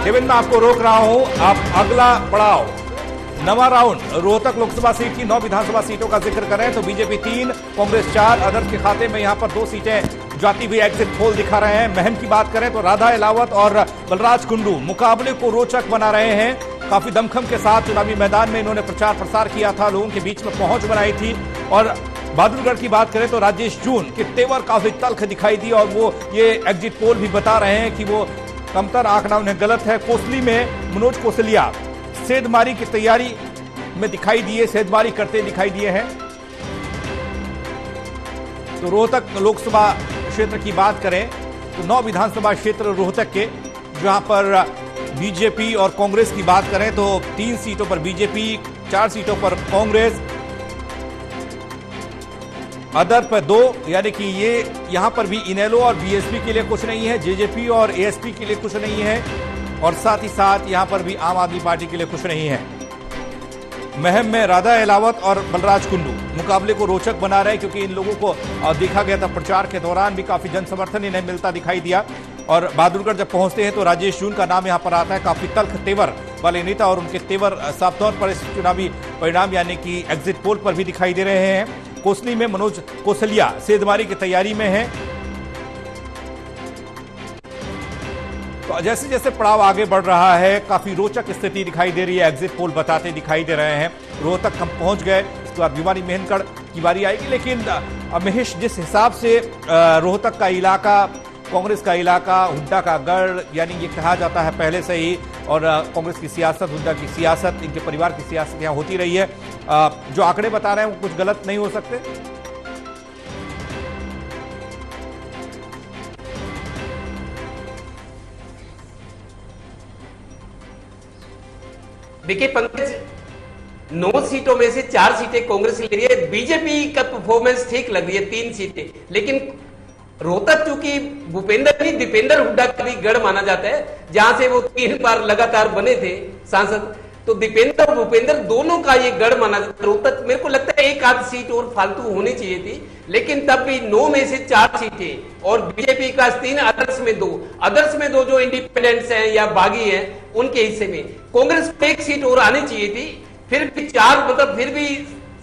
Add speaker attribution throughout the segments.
Speaker 1: Kevin, मैं आपको रोक रहा हूं। आप अगला पड़ाव, नवा राउंड, रोहतक लोकसभा सीट की 9 विधानसभा सीटों का जिक्र करें तो बीजेपी 3, कांग्रेस 4, अदर्स के खाते में यहां पर 2 सीटें जाती हुई एग्जिट पोल दिखा रहे हैं। महम की बात करें तो राधा एलावत और बलराज कुंडू मुकाबले को रोचक बना रहे हैं। काफी दमखम के साथ चुनावी मैदान में इन्होंने प्रचार प्रसार किया था, लोगों के बीच में पहुंच बनाई थी। और बहादुरगढ़ की बात करें तो राजेश जून के तेवर काफी तल्ख दिखाई दिए और वो ये एग्जिट पोल भी बता रहे हैं कि वो कमतर आंकड़ा उन्हें गलत है। कोसली में मनोज कोसलिया सेंधमारी की तैयारी में दिखाई दिए, सेंधमारी करते दिखाई दिए हैं। तो रोहतक लोकसभा क्षेत्र की बात करें तो 9 विधानसभा क्षेत्र रोहतक के, जहां पर बीजेपी और कांग्रेस की बात करें तो 3 सीटों पर बीजेपी, 4 सीटों पर कांग्रेस, अदर पर 2, यानी कि ये यहां पर भी इनेलो और बीएसपी के लिए कुछ नहीं है, जेजेपी और एएसपी के लिए कुछ नहीं है, और साथ ही साथ यहां पर भी आम आदमी पार्टी के लिए कुछ नहीं है। महम में राधा एलावत और बलराज कुंडू मुकाबले को रोचक बना रहे हैं, क्योंकि इन लोगों को देखा गया था प्रचार के दौरान भी काफी जन समर्थन इन्हें मिलता दिखाई दिया। और बहादुरगढ़ जब पहुंचते हैं तो राजेश जून का नाम यहां पर आता है। काफी तल्ख तेवर वाले नेता और उनके तेवर साफ तौर पर इस चुनावी परिणाम यानी कि एग्जिट पोल पर भी दिखाई दे रहे हैं। कोसली में मनोज कोसलिया सेंधमारी की तैयारी में है। तो जैसे जैसे पड़ाव आगे बढ़ रहा है, काफी रोचक स्थिति दिखाई दे रही है, एग्जिट पोल बताते दिखाई दे रहे हैं। रोहतक हम पहुंच गए, इसके बाद भिवानी मेहनगढ़ की बारी आएगी। लेकिन महेश, जिस हिसाब से रोहतक का इलाका, कांग्रेस का इलाका, हुड्डा का गढ़, यानी ये कहा जाता है पहले से ही, और कांग्रेस की सियासत, हुड्डा की सियासत, इनके परिवार की सियासत यहाँ होती रही है। जो आंकड़े बता रहे हैं वो कुछ गलत नहीं हो सकते।
Speaker 2: देखिए पंकज, 9 सीटों में से 4 सीटें कांग्रेस ले रही है। बीजेपी का परफॉर्मेंस ठीक लग रही है, 3 सीटें। लेकिन रोहतक चूंकि भूपेंद्र नहीं, दीपेंद्र हुड्डा का भी गढ़ माना जाता है, जहां से वो 3 बार लगातार बने थे सांसद, तो दीपेंद्र और भूपेंद्र दोनों का ये गढ़ माना जाता है। रोहतक मेरे को लगता है 1 आध सीट और फालतू होनी चाहिए थी, लेकिन तब भी 9 में से 4 सीटें और बीजेपी का 3, अदर्स में 2 जो इंडिपेंडेंट्स हैं या बागी हैं उनके हिस्से में। कांग्रेस को 1 सीट और आनी चाहिए थी, फिर भी 4, मतलब फिर भी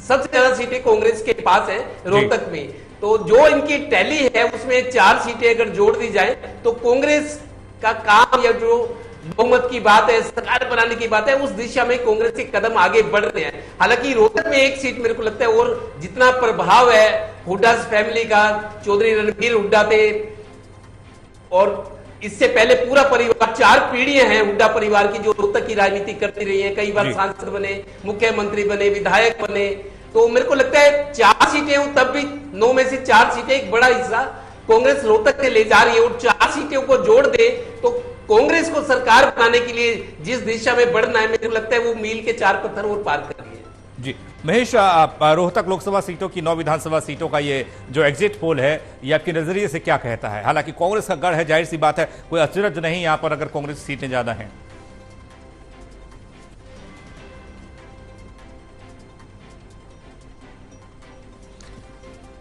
Speaker 2: सबसे ज्यादा सीटें कांग्रेस के पास है रोहतक में। तो जो इनकी टैली है उसमें 4 सीटें अगर जोड़ दी जाए तो कांग्रेस का काम, या जो बहुमत की बात है, सरकार बनाने की बात है, उस दिशा में कांग्रेस के कदम आगे बढ़ रहे हैं। हालांकि रोहतक में 1 सीट मेरे को लगता है, और जितना प्रभाव है हुड्डा फैमिली का, चौधरी रणबीर हुड्डा थे, और इससे पहले पूरा परिवार, 4 पीढ़ियां हैं हुड्डा परिवार की जो रोहतक की राजनीति करती रही है, कई बार सांसद बने, मुख्यमंत्री बने, विधायक बने। तो मेरे को लगता है 4 सीटें हो, तब भी 9 में से 4 सीटें, एक बड़ा हिस्सा कांग्रेस रोहतक से ले जा रही है, और 4 सीटों को जोड़ दे तो कांग्रेस को सरकार बनाने के लिए जिस दिशा में बढ़ना है, मेरे को लगता है वो मील के 4 पत्थर और पार कर रही है।
Speaker 1: जी महेश, रोहतक लोकसभा सीटों की 9 विधानसभा सीटों का ये जो एग्जिट पोल है, ये आपके नजरिए से क्या कहता है? हालांकि कांग्रेस का गढ़ है, जाहिर सी बात है, कोई अचरज नहीं यहां पर अगर कांग्रेस सीटें ज्यादा हैं।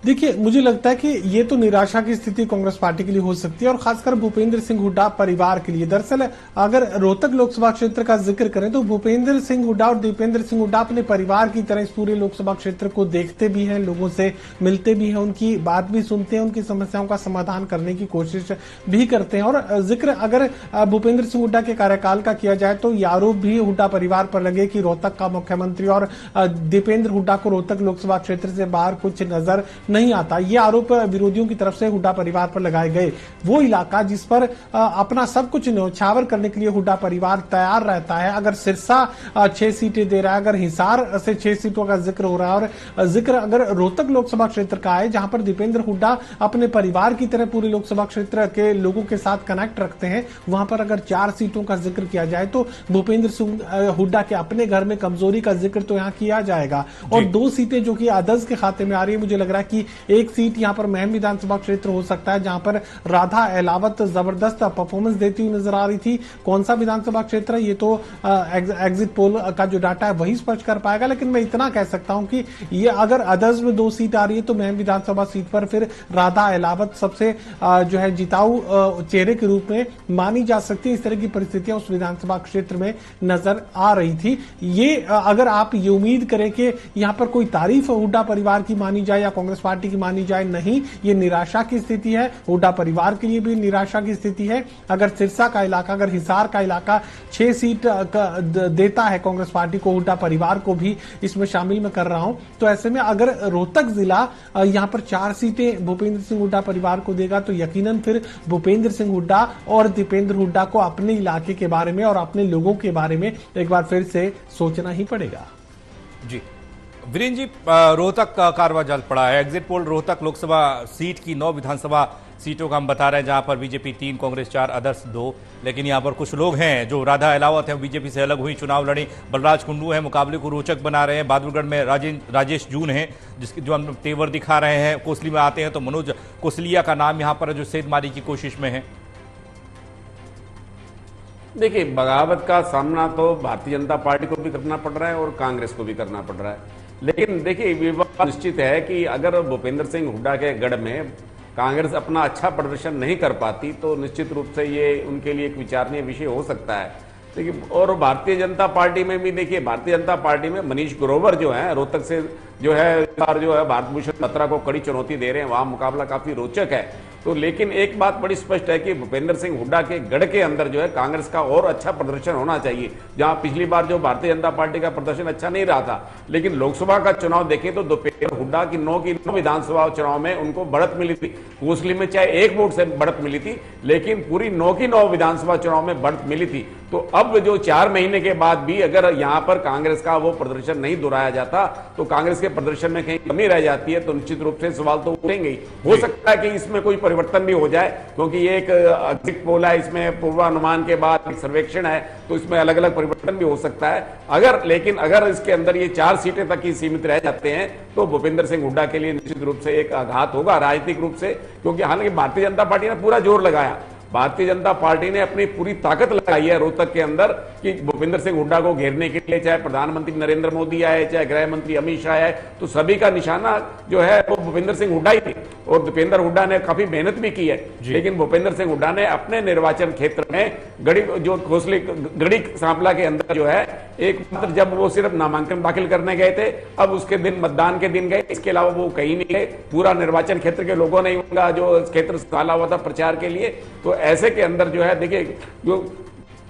Speaker 3: देखिए, मुझे लगता है कि ये तो निराशा की स्थिति कांग्रेस पार्टी के लिए हो सकती है, और खासकर भूपेंद्र सिंह हुड्डा परिवार के लिए। दरअसल अगर रोहतक लोकसभा क्षेत्र का जिक्र करें तो भूपेंद्र सिंह हुड्डा और दीपेंद्र सिंह हुड्डा अपने परिवार की तरह इस पूरे लोकसभा क्षेत्र को देखते भी हैं, लोगों से मिलते भी हैं, उनकी बात भी सुनते हैं, उनकी समस्याओं का समाधान करने की कोशिश भी करते हैं। और जिक्र अगर भूपेंद्र सिंह हुड्डा के कार्यकाल का किया जाए तो ये आरोप भी हुड्डा परिवार पर लगे कि रोहतक का मुख्यमंत्री और दीपेंद्र हुड्डा को रोहतक लोकसभा क्षेत्र से बाहर कुछ नजर नहीं आता। ये आरोप विरोधियों की तरफ से हुड्डा परिवार पर लगाए गए। वो इलाका जिस पर अपना सब कुछ न्यौछावर करने के लिए हुड्डा परिवार तैयार रहता है, अगर सिरसा 6 सीटें दे रहा है, अगर हिसार से 6 सीटों का जिक्र हो रहा है, और जिक्र अगर रोहतक लोकसभा क्षेत्र का है जहां पर दीपेंद्र हुड्डा अपने परिवार की तरह पूरे लोकसभा क्षेत्र के लोगों के साथ कनेक्ट रखते हैं, वहां पर अगर 4 सीटों का जिक्र किया जाए तो भूपेंद्र सिंह हुड्डा के अपने घर में कमजोरी का जिक्र तो यहां किया जाएगा। और 2 सीटें जो कि अदर्स के खाते में आ रही है, मुझे लग रहा है कि कि एक सीट यहाँ पर महम विधानसभा क्षेत्र हो सकता है जहां पर राधा एलावत जबरदस्त परफॉर्मेंस देती हुई नजर आ रही थी। कौन सा विधानसभा क्षेत्र है ये तो एग्जिट पोल का जो डाटा है वही स्पष्ट कर पाएगा, लेकिन मैं इतना कह सकता हूं कि ये अगर अदर्स में 2 सीट आ रही है तो महम विधानसभा सीट पर फिर राधा एलावत सबसे जो है जिताऊ चेहरे के रूप में मानी जा सकती है। इस तरह की परिस्थितियां उस विधानसभा क्षेत्र में नजर आ रही थी। ये अगर आप ये उम्मीद करें कि यहां पर कोई तारीफ हुड्डा परिवार की मानी जाए या कांग्रेस पार्टी की मानी जाए, नहीं, ये निराशा की स्थिति है। हुड्डा परिवार के लिए भी निराशा की स्थिति है। अगर सिरसा का इलाका, अगर हिसार का इलाका 6 सीट देता है कांग्रेस पार्टी को, हुड्डा परिवार को भी इसमें शामिल मैं कर रहा हूं, तो ऐसे में अगर रोहतक जिला यहां पर 4 सीटें भूपेंद्र सिंह हुड्डा परिवार को देगा तो यकीनन फिर भूपेंद्र सिंह हुड्डा और दीपेंद्र हुड्डा को अपने इलाके के बारे में और अपने लोगों के बारे में एक बार फिर से सोचना ही पड़ेगा।
Speaker 1: जी वीरेंद्र जी, रोहतक का कारवा जल पड़ा है। Exit poll Rohtak Lok Sabha seat की 9 विधानसभा सीटों का हम बता रहे हैं, जहां पर बीजेपी 3, कांग्रेस 4, अदर्स 2। लेकिन यहां पर कुछ लोग हैं जो राधा अहलावत है, बीजेपी से अलग हुई, चुनाव लड़ी। बलराज कुंडू है, मुकाबले को रोचक बना रहे हैं। बहादुरगढ़ में राजेश जून है, जिसके जो हम तेवर दिखा रहे हैं। कोसली में आते हैं तो मनोज कोसलिया का नाम यहां पर जो सेधमारी की कोशिश में है।
Speaker 4: देखिए, बगावत का सामना तो भारतीय जनता पार्टी को भी करना पड़ रहा है और कांग्रेस को भी करना पड़ रहा है। लेकिन देखिए, विवाद निश्चित है कि अगर भूपेंद्र सिंह हुड्डा के गढ़ में कांग्रेस अपना अच्छा प्रदर्शन नहीं कर पाती तो निश्चित रूप से ये उनके लिए एक विचारणीय विषय हो सकता है। देखिए, और भारतीय जनता पार्टी में भी देखिए, भारतीय जनता पार्टी में मनीष ग्रोवर जो है रोहतक से जो है भारत भूषण बत्रा को कड़ी चुनौती दे रहे हैं, वहां मुकाबला काफी रोचक है। तो लेकिन एक बात बड़ी स्पष्ट है कि भूपेंद्र सिंह हुड्डा के गढ़ के अंदर जो है कांग्रेस का और अच्छा प्रदर्शन होना चाहिए। जहां पिछली बार जो भारतीय जनता पार्टी का प्रदर्शन अच्छा नहीं रहा था, लेकिन लोकसभा का चुनाव देखें तो भूपेंद्र हुड्डा की 9 विधानसभा चुनाव में उनको बढ़त मिली थी। कोसली में चाहे 1 वोट से बढ़त मिली थी, लेकिन पूरी 9 की 9 विधानसभा चुनाव में बढ़त मिली थी। तो अब जो 4 महीने के बाद भी अगर यहां पर कांग्रेस का वो प्रदर्शन नहीं दोहराया जाता तो कांग्रेस के प्रदर्शन में कहीं कमी रह जाती है, तो निश्चित रूप से सवाल तो उठेंगे ही। हो सकता है कि इसमें कोई परिवर्तन भी हो जाए, क्योंकि ये एक एग्जिट पोल है, इसमें पूर्वानुमान के बाद एक सर्वेक्षण है, तो इसमें अलग अलग परिवर्तन भी हो सकता है। लेकिन अगर इसके अंदर ये 4 सीटें तक ही सीमित रह जाते हैं तो भूपेंद्र सिंह हुड्डा के लिए निश्चित रूप से एक आघात होगा राजनीतिक रूप से। क्योंकि हालांकि भारतीय जनता पार्टी ने पूरा जोर लगाया, भारतीय जनता पार्टी ने अपनी पूरी ताकत लगाई है रोहतक के अंदर कि भूपेंद्र सिंह हुड्डा को घेरने के लिए, चाहे प्रधानमंत्री नरेंद्र मोदी आए, चाहे गृह मंत्री अमित शाह आए, तो सभी का निशाना जो है वो भूपेंद्र सिंह हुड्डा ही थे। और भूपेंद्र हुड्डा ने काफी मेहनत भी की है, लेकिन भूपेंद्र सिंह हुड्डा ने अपने निर्वाचन क्षेत्र में गढ़ी सांपला के अंदर जो है एक मात्र जब वो सिर्फ नामांकन दाखिल करने गए थे, अब उसके दिन मतदान के दिन गए, इसके अलावा वो कहीं नहीं गए। पूरा निर्वाचन क्षेत्र के लोगों ने उनका जो क्षेत्र संभाला हुआ था प्रचार के लिए। तो ऐसे के अंदर जो है देखिए, जो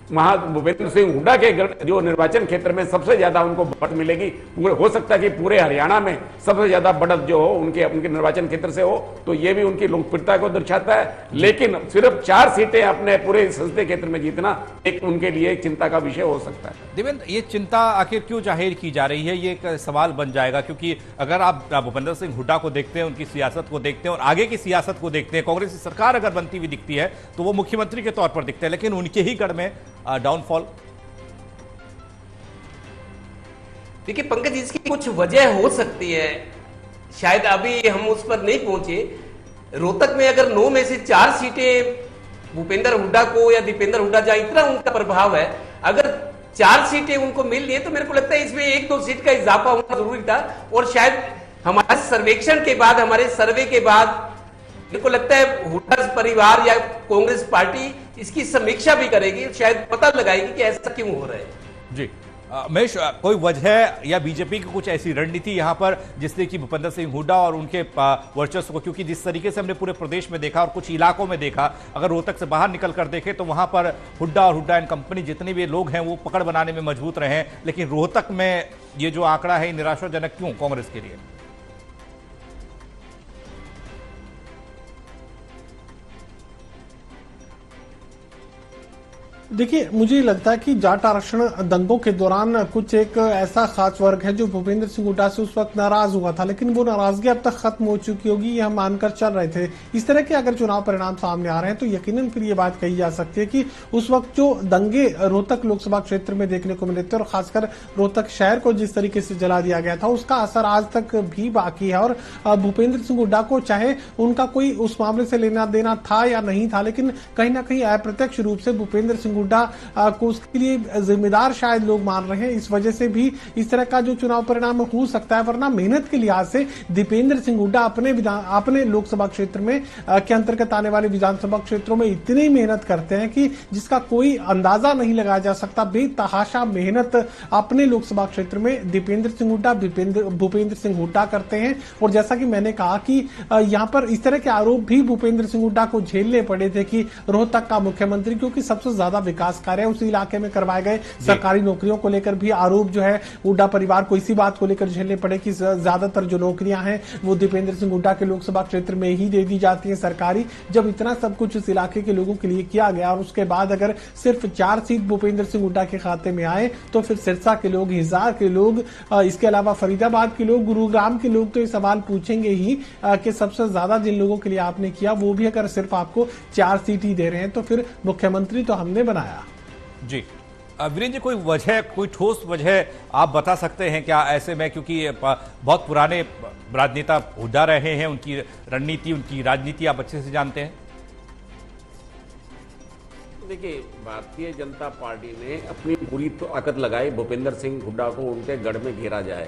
Speaker 4: भूपेंद्र सिंह हुड्डा के जो निर्वाचन क्षेत्र में सबसे ज्यादा उनको बढ़त मिलेगी, हो सकता है कि पूरे हरियाणा में सबसे ज्यादा बढ़त जो हो उनके निर्वाचन क्षेत्र से हो, तो ये भी उनकी लोकप्रियता को दर्शाता है। लेकिन सिर्फ 4 सीटें अपने पूरे संसदीय क्षेत्र में जीतना एक उनके लिए चिंता का विषय हो सकता है।
Speaker 1: देवेंद्र, ये चिंता आखिर क्यों जाहिर की जा रही है, ये एक सवाल बन जाएगा। क्योंकि अगर आप भूपेंद्र सिंह हुड्डा को देखते हैं, उनकी सियासत को देखते हैं और आगे की सियासत को देखते हैं, कांग्रेस की सरकार अगर बनती हुई दिखती है तो वो मुख्यमंत्री के तौर पर दिखते हैं, लेकिन उनके ही गढ़ में डाउनफॉल।
Speaker 2: देखिए पंकज, इसकी कुछ वजह हो सकती है, शायद अभी हम उस पर नहीं पहुंचे। रोहतक में अगर 9 में से 4 सीटें भूपेंद्र हुड्डा को या दीपेंद्र हुड्डा, जहां इतना उनका प्रभाव है, अगर 4 सीटें उनको मिल रही है तो मेरे को लगता है इसमें 1-2 सीट का इजाफा होना जरूरी था। और शायद हमारे सर्वेक्षण के बाद, हमारे सर्वे के बाद मेरे को लगता है हुड्डा परिवार या कांग्रेस पार्टी इसकी समीक्षा भी करेगी, शायद पता लगाएगी कि ऐसा क्यों हो रहा है।
Speaker 1: जी महेश, कोई वजह या बीजेपी की कुछ ऐसी रणनीति यहां पर जिसने कि भूपेंद्र सिंह हुड्डा और उनके वर्चस्व को, क्योंकि जिस तरीके से हमने पूरे प्रदेश में देखा और कुछ इलाकों में देखा, अगर रोहतक से बाहर निकल कर देखें तो वहां पर हुड्डा और हुड्डा एंड कंपनी जितने भी लोग हैं वो पकड़ बनाने में मजबूत रहे हैं, लेकिन रोहतक में ये जो आंकड़ा है निराशाजनक क्यों कांग्रेस के लिए?
Speaker 3: देखिए, मुझे लगता है कि जाट आरक्षण दंगों के दौरान कुछ एक ऐसा खास वर्ग है जो भूपेंद्र सिंह हुड्डा से उस वक्त नाराज हुआ था, लेकिन वो नाराजगी अब तक खत्म हो चुकी होगी, ये हम मानकर चल रहे थे। इस तरह के अगर चुनाव परिणाम सामने आ रहे हैं तो यकीनन फिर ये बात कही जा सकती है कि उस वक्त जो दंगे रोहतक लोकसभा क्षेत्र में देखने को मिले थे और खासकर रोहतक शहर को जिस तरीके से जला दिया गया था, उसका असर आज तक भी बाकी है। और भूपेंद्र सिंह हुड्डा को चाहे उनका कोई उस मामले से लेना देना था या नहीं था, लेकिन कहीं ना कहीं अप्रत्यक्ष रूप से भूपेंद्र सिंह हुड्डा को उसके लिए जिम्मेदार शायद लोग मान रहे हैं। इस वजह से भी इस तरह का जो चुनाव परिणाम हो सकता है, वरना मेहनत के लिहाज से दीपेंद्र सिंह हुड्डा अपने लोकसभा क्षेत्र में के अंतर्गत आने वाले विधानसभा क्षेत्रों में इतनी मेहनत करते हैं कि जिसका कोई अंदाजा नहीं लगाया जा सकता। बेतहाशा मेहनत अपने लोकसभा क्षेत्र में दीपेंद्र सिंह हुड्डा भूपेंद्र सिंह हुड्डा करते हैं। और जैसा कि मैंने कहा कि यहां पर इस तरह के आरोप भी भूपेंद्र सिंह हुड्डा को झेलने पड़े थे कि रोहतक का मुख्यमंत्री, क्योंकि सबसे ज्यादा विकास कार्य उसी इलाके में करवाए गए, सरकारी नौकरियों को लेकर भी आरोप जो है हुड्डा परिवार को इसी बात को लेकर झेलने पड़े कि ज्यादातर जो नौकरियां हैं वो दीपेंद्र सिंह हुड्डा के लोकसभा क्षेत्र में ही दे दी जाती है सरकारी। जब इतना सब कुछ इस इलाके के लोगों के लिए किया गया और उसके बाद अगर सिर्फ 4 सीट भूपेंद्र सिंह हुड्डा के खाते में आए तो फिर सिरसा के लोग, हिसार के लोग, इसके अलावा फरीदाबाद के लोग, गुरुग्राम के लोग तो ये सवाल पूछेंगे ही कि सबसे ज्यादा जिन लोगों के लिए आपने किया वो भी अगर सिर्फ आपको 4 सीट ही दे रहे हैं तो फिर मुख्यमंत्री तो हमने बनाया।
Speaker 1: जी वीरेंद्र जी, कोई वजह, कोई ठोस वजह आप बता सकते हैं क्या ऐसे में? क्योंकि बहुत पुराने राजनेता हुड्डा रहे हैं, उनकी रणनीति, उनकी राजनीति आप अच्छे से जानते हैं।
Speaker 4: देखिए, भारतीय जनता पार्टी ने अपनी पूरी ताकत लगाई भूपेंद्र सिंह हुड्डा को उनके गढ़ में घेरा जाए,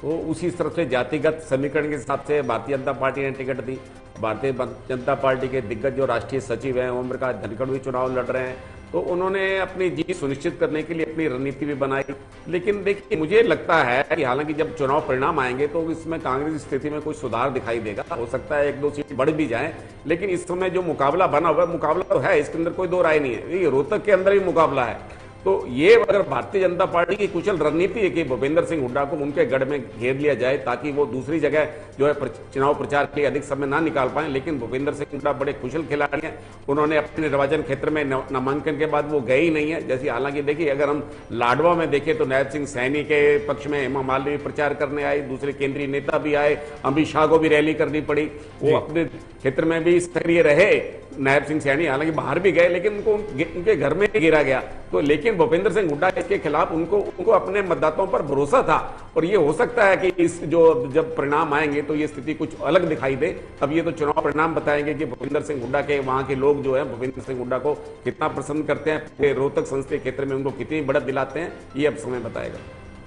Speaker 4: तो उसी तरफ से जातिगत समीकरण के हिसाब से भारतीय जनता पार्टी ने टिकट दी। भारतीय जनता पार्टी के दिग्गज जो राष्ट्रीय सचिव हैं ओम प्रकाश धनखड़ भी चुनाव लड़ रहे हैं, तो उन्होंने अपनी जीत सुनिश्चित करने के लिए अपनी रणनीति भी बनाई। लेकिन देखिए, मुझे लगता है कि हालांकि जब चुनाव परिणाम आएंगे तो इसमें कांग्रेस की स्थिति में कुछ सुधार दिखाई देगा, हो सकता है 1-2 सीट बढ़ भी जाए, लेकिन इस समय जो मुकाबला बना हुआ है, मुकाबला तो है, इसके अंदर कोई दो राय नहीं है, ये रोहतक के अंदर ही मुकाबला है। तो ये अगर भारतीय जनता पार्टी की कुशल रणनीति है कि भूपेंद्र सिंह हुड्डा को उनके गढ़ में घेर लिया जाए ताकि वो दूसरी जगह जो है चुनाव प्रचार के लिए अधिक समय ना निकाल पाए। लेकिन भूपेंद्र सिंह हुड्डा बड़े कुशल खिलाड़ी हैं, उन्होंने अपने निर्वाचन क्षेत्र में नामांकन के बाद वो गए ही नहीं है। जैसे हालांकि देखिए, अगर हम लाडवा में देखें तो नायब सिंह सैनी के पक्ष में हेमा मालिनी प्रचार करने आए, दूसरे केंद्रीय नेता भी आए, अमित शाह को भी रैली करनी पड़ी, वो अपने क्षेत्र में भी सक्रिय रहे नायब सिंह सैनी, हालांकि बाहर भी गए लेकिन उनको उनके घर में गिरा गया। तो लेकिन भूपेंद्र सिंह हुड्डा के खिलाफ उनको अपने मतदाताओं पर भरोसा था, और ये हो सकता है कि इस जो जब परिणाम आएंगे तो ये स्थिति कुछ अलग दिखाई दे। अब ये तो चुनाव परिणाम बताएंगे कि भूपेंद्र सिंह हुड्डा के वहां के लोग जो है भूपेंद्र सिंह हुड्डा को कितना पसंद करते हैं, रोहतक संसदीय क्षेत्र में उनको कितनी बढ़त दिलाते हैं, ये अब समय बताएगा।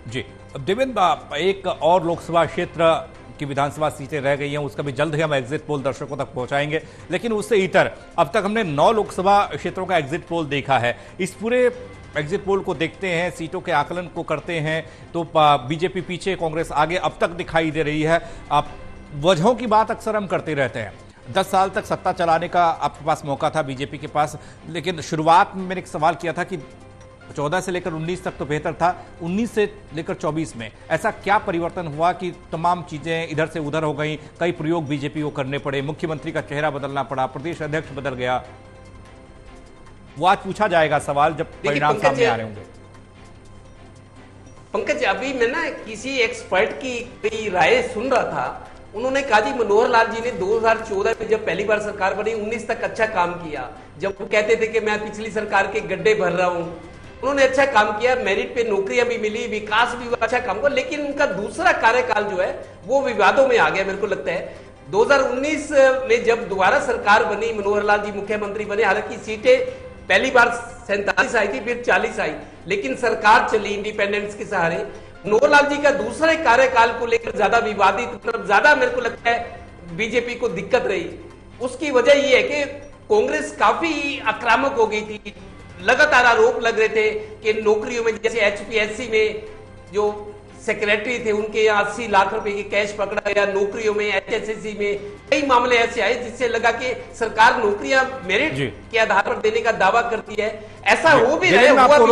Speaker 1: जी, अब देवेंद्र, एक और लोकसभा क्षेत्र की विधानसभा सीटें रह गई हैं, उसका भी जल्द ही हम एग्जिट पोल दर्शकों तक पहुंचाएंगे, लेकिन उससे इतर अब तक हमने 9 लोकसभा क्षेत्रों का एग्जिट पोल देखा है। इस पूरे एग्जिट पोल को देखते हैं, सीटों के आकलन को करते हैं तो बीजेपी पीछे, कांग्रेस आगे अब तक दिखाई दे रही है। अब वजहों की बात अक्सर हम करते रहते हैं। 10 साल तक सत्ता चलाने का आपके पास मौका था बीजेपी के पास, लेकिन शुरुआत में मैंने एक सवाल किया था कि 14 से लेकर 19 तक तो बेहतर था, 19 से लेकर 24 में ऐसा क्या परिवर्तन हुआ कि तमाम चीजें इधर से उधर हो गई, कई प्रयोग बीजेपी को करने पड़े, मुख्यमंत्री का चेहरा बदलना पड़ा, प्रदेश अध्यक्ष बदल गया? वो आज पूछा जाएगा सवाल जब परिणाम सामने आ रहे होंगे।
Speaker 2: पंकज, अभी मैं ना किसी एक्सपर्ट की राय सुन रहा था, उन्होंने कहा जी मनोहर लाल जी ने 2014 में जब पहली बार सरकार बनी 19 तक अच्छा काम किया। जब वो कहते थे कि मैं पिछली सरकार के गड्ढे भर रहा हूं, उन्होंने अच्छा काम किया, मेरिट पे नौकरियां भी मिली, विकास भी हुआ, अच्छा काम किया। लेकिन उनका दूसरा कार्यकाल जो है वो विवादों में आ गया। मेरे को लगता है 2019 में जब दोबारा सरकार बनी, मनोहर लाल जी मुख्यमंत्री बने, हालांकि सीटें पहली बार 47 आई थी, फिर 40 आई, लेकिन सरकार चली इंडिपेंडेंस के सहारे। मनोहर लाल जी का दूसरे कार्यकाल को लेकर ज्यादा विवादित, मतलब ज्यादा मेरे को लगता है बीजेपी को दिक्कत रही। उसकी वजह यह है कि कांग्रेस काफी आक्रामक हो गई थी, लगातार आरोप लग रहे थे कि नौकरियों में, जैसे एचपीएससी में जो सेक्रेटरी थे उनके 80 लाख रुपए की कैश पकड़ा गया, नौकरियों में एचएसएससी में कई मामले ऐसे आए जिससे लगा कि सरकार नौकरियां मेरिट के आधार पर देने का दावा करती है। ऐसा हो भी रहा है, हुआ भी